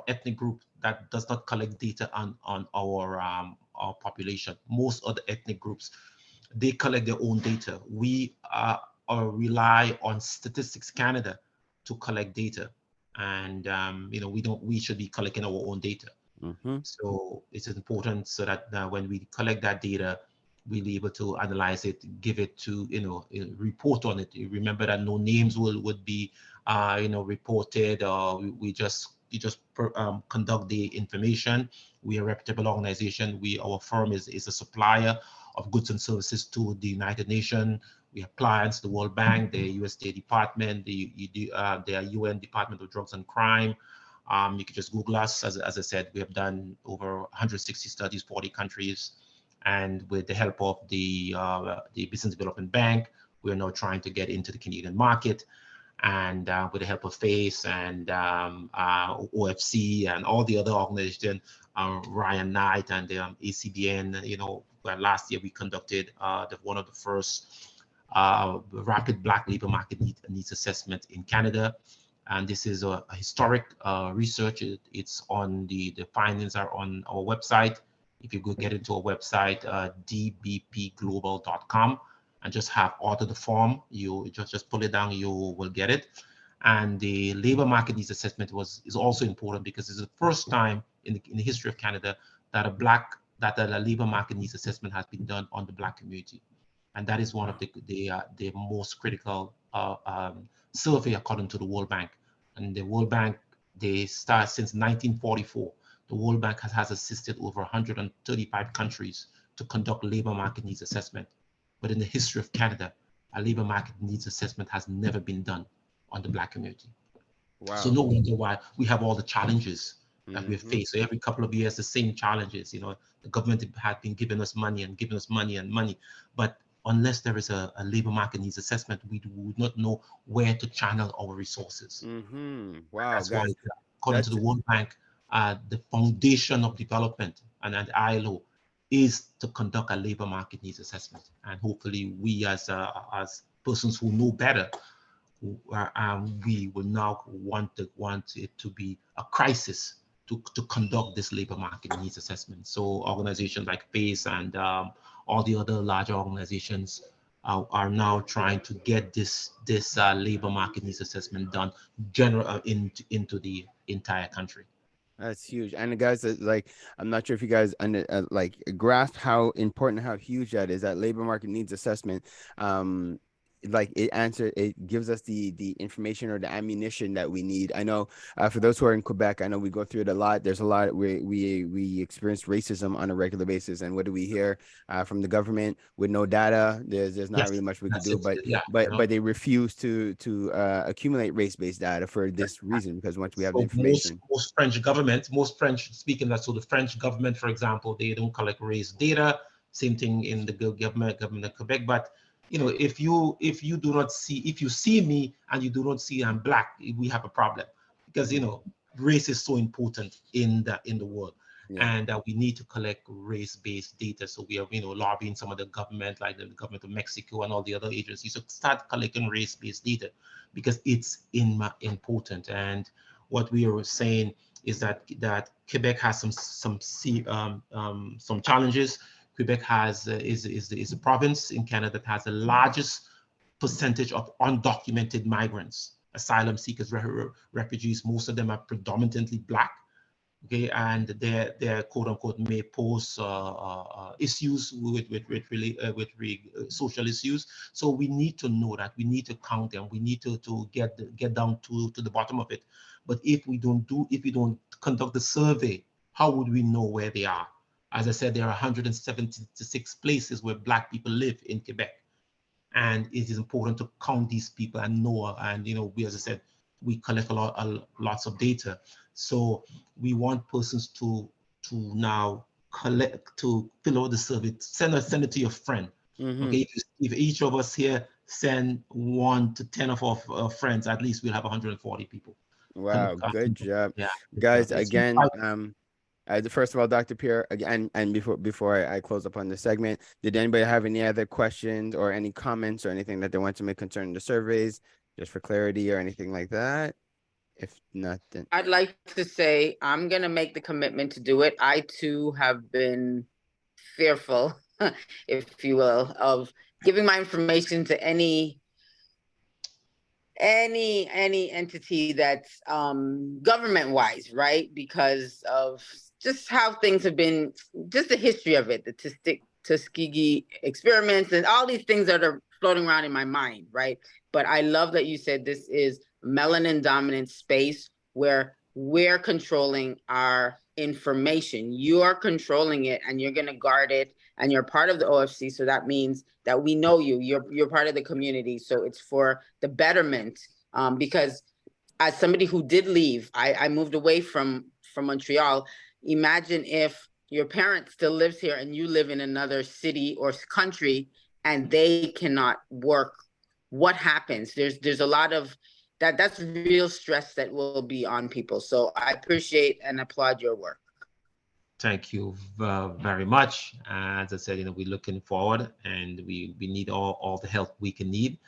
R: ethnic group that does not collect data on our population. Most other ethnic groups, they collect their own data. We rely on Statistics Canada to collect data, and we should be collecting our own data. So it's important so that when we collect that data, we'll be able to analyze it, give it to, report on it. Remember that no names would be, reported, or you just conduct the information. We are a reputable organization. Our firm is a supplier of goods and services to the United Nations. We have clients, the World Bank, the US State Department, the UN Department of Drugs and Crime. You can just Google us. As I said, we have done over 160 studies, 40 countries. And with the help of the Business Development Bank, we're now trying to get into the Canadian market. And with the help of FACE and OFC and all the other organizations, Ryan Knight and the ACBN, last year we conducted one of the first rapid Black labor market needs assessment in Canada. And this is a historic research. It's on the findings are on our website. If you go get into our website, dbpglobal.com, and just have order the form, you just pull it down, you will get it. And the labor market needs assessment is also important because it's the first time in the history of Canada that a labor market needs assessment has been done on the Black community, and that is one of the most critical survey according to the World Bank. And the World Bank, they start since 1944. The World Bank has assisted over 135 countries to conduct labor market needs assessment. But in the history of Canada, a labor market needs assessment has never been done on the Black community. Wow. So no wonder why we have all the challenges that we've faced. So every couple of years, the same challenges. The government had been giving us money and giving us money and money. But unless there is a labor market needs assessment, we would not know where to channel our resources.
F: Wow.
R: That's why, according to the World Bank, the foundation of development and ILO is to conduct a labor market needs assessment. And hopefully we as persons who know better, we will now want it to be a crisis to conduct this labor market needs assessment. So organizations like FACE and all the other larger organizations are now trying to get this labor market needs assessment done into the entire country.
F: That's huge. And guys, like, I'm not sure if you guys grasp how important, how huge that is, that labor market needs assessment. It gives us the information or the ammunition that we need. I know for those who are in Quebec, I know we go through it a lot. There's a lot we experience racism on a regular basis. And what do we hear from the government? With no data, there's not really much we can do. But they refuse to accumulate race-based data for this reason, because once we have the information,
R: most French speaking, so the French government, for example, they don't collect race data. Same thing in the government of Quebec, but if you see me and you do not see I'm Black, we have a problem. because race is so important in the world. And we need to collect race-based data. So we are, lobbying some of the government, like the government of Mexico and all the other agencies, to start collecting race-based data because it's important. And what we are saying is that Quebec has some challenges. Quebec is a province in Canada that has the largest percentage of undocumented migrants, asylum seekers, refugees. Most of them are predominantly Black. Okay, and their quote unquote may pose issues with social issues. So we need to know that, we need to count them, we need to get down to the bottom of it. But if we don't conduct the survey, how would we know where they are? As I said, there are 176 places where Black people live in Quebec, and it is important to count these people and know. And we, as I said, we collect lots of data. So we want persons to now fill out the survey, send it to your friend. Okay, if each of us here send 1 to 10 of our friends, at least we'll have 140 people.
F: Wow, good job.
R: Yeah,
F: guys. Again, first of all, Dr. Pierre, again, and before I close up on the segment, did anybody have any other questions or any comments or anything that they want to make concerning the surveys, just for clarity or anything like that? If not, then
M: I'd like to say I'm going to make the commitment to do it. I too have been fearful, if you will, of giving my information to any entity that's government-wise, right? Because of just how things have been, just the history of it, the Tuskegee experiments and all these things that are floating around in my mind, right? But I love that you said this is melanin dominant space where we're controlling our information. You are controlling it and you're going to guard it, and you're part of the OFC. So that means that we know you, you're part of the community. So it's for the betterment. Because as somebody who did leave, I moved away from Montreal. Imagine if your parent still lives here and you live in another city or country and they cannot work. What happens? There's a lot of that's real stress that will be on people. So I appreciate and applaud your work.
R: Thank you very much. As I said, we're looking forward, and we need all the help we can need,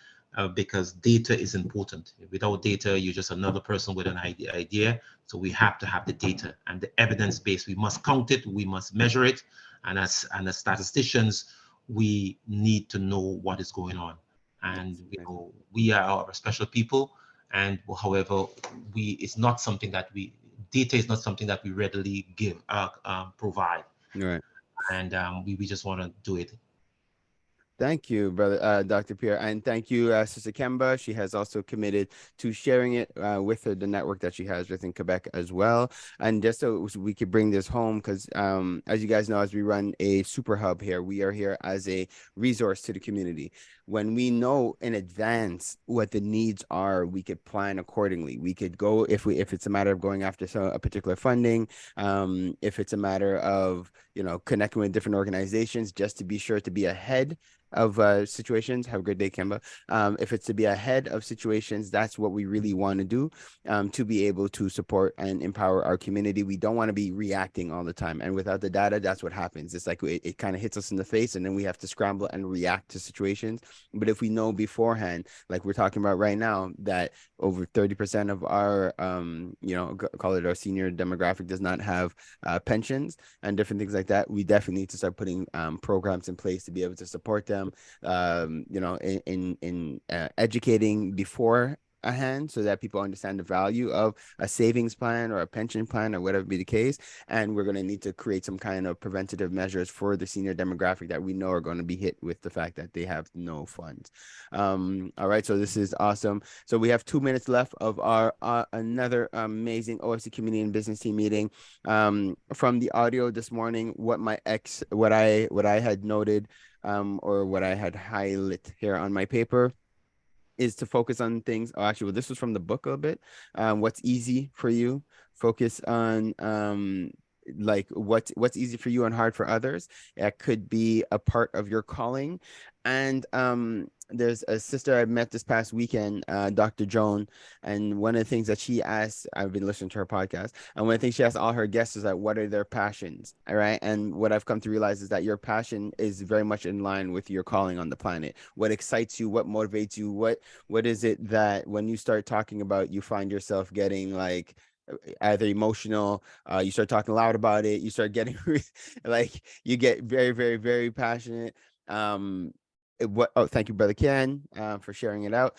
R: because data is important. Without data, you're just another person with an idea. So we have to have the data and the evidence base. We must count it, we must measure it, and as statisticians, we need to know what is going on. And we are special people, and however, it's not something that data is not something that we readily provide.
F: Right.
R: And we just want to do it.
F: Thank you, brother, Dr. Pierre, and thank you, Sister Kemba. She has also committed to sharing it with the network that she has within Quebec as well. And just so we could bring this home, because as you guys know, as we run a super hub here, we are here as a resource to the community. When we know in advance what the needs are, we could plan accordingly. We could go if it's a matter of going after a particular funding, if it's a matter of connecting with different organizations, just to be sure to be ahead of situations. Have a great day, Kemba. If it's to be ahead of situations, that's what we really want to do, to be able to support and empower our community. We don't want to be reacting all the time, and without the data, that's what happens. It's like it kind of hits us in the face, and then we have to scramble and react to situations. But if we know beforehand, like we're talking about right now, that over 30% of our call it our senior demographic does not have pensions and different things like that, we definitely need to start putting programs in place to be able to support them, in educating before a hand, so that people understand the value of a savings plan or a pension plan or whatever be the case. And we're going to need to create some kind of preventative measures for the senior demographic that we know are going to be hit with the fact that they have no funds. All right, so this is awesome. So we have 2 minutes left of our another amazing OFC community and business team meeting. From the audio this morning, what I had noted, or what I had highlighted here on my paper, is to focus on things. Oh, actually, well, this was from the book a little bit. What's easy for you? Focus on like what's easy for you and hard for others. It could be a part of your calling. And there's a sister I met this past weekend, Dr. Joan, and one of the things that she asked, I've been listening to her podcast, and one of the things she asked all her guests is that what are their passions, all right? And what I've come to realize is that your passion is very much in line with your calling on the planet. What excites you, what motivates you, what is it that when you start talking about, you find yourself getting like either emotional, you start talking loud about it, you start getting like you get very, very, very passionate. Thank you, brother Ken, for sharing it out.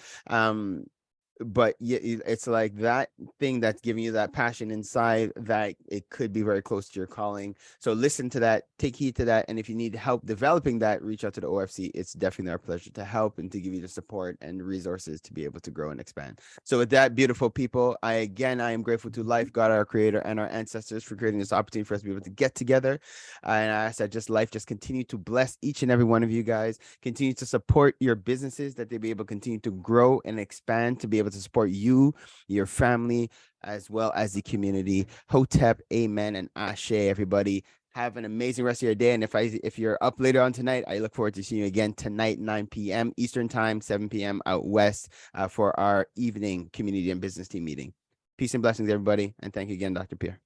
F: But yeah, it's like that thing that's giving you that passion inside, that it could be very close to your calling. So listen to that, take heed to that, and if you need help developing that, reach out to the OFC. It's definitely our pleasure to help and to give you the support and resources to be able to grow and expand. So with that, beautiful people, I am grateful to life, God, our creator, and our ancestors for creating this opportunity for us to be able to get together. And I ask that life just continue to bless each and every one of you guys, continue to support your businesses, that they be able to continue to grow and expand, to be able to support you, your family, as well as the community. Hotep, amen, and ashe, everybody. Have an amazing rest of your day. And if you're up later on tonight, I look forward to seeing you again tonight, 9 p.m. Eastern time, 7 p.m. out west, for our evening community and business team meeting. Peace and blessings, everybody. And thank you again, Dr. Pierre.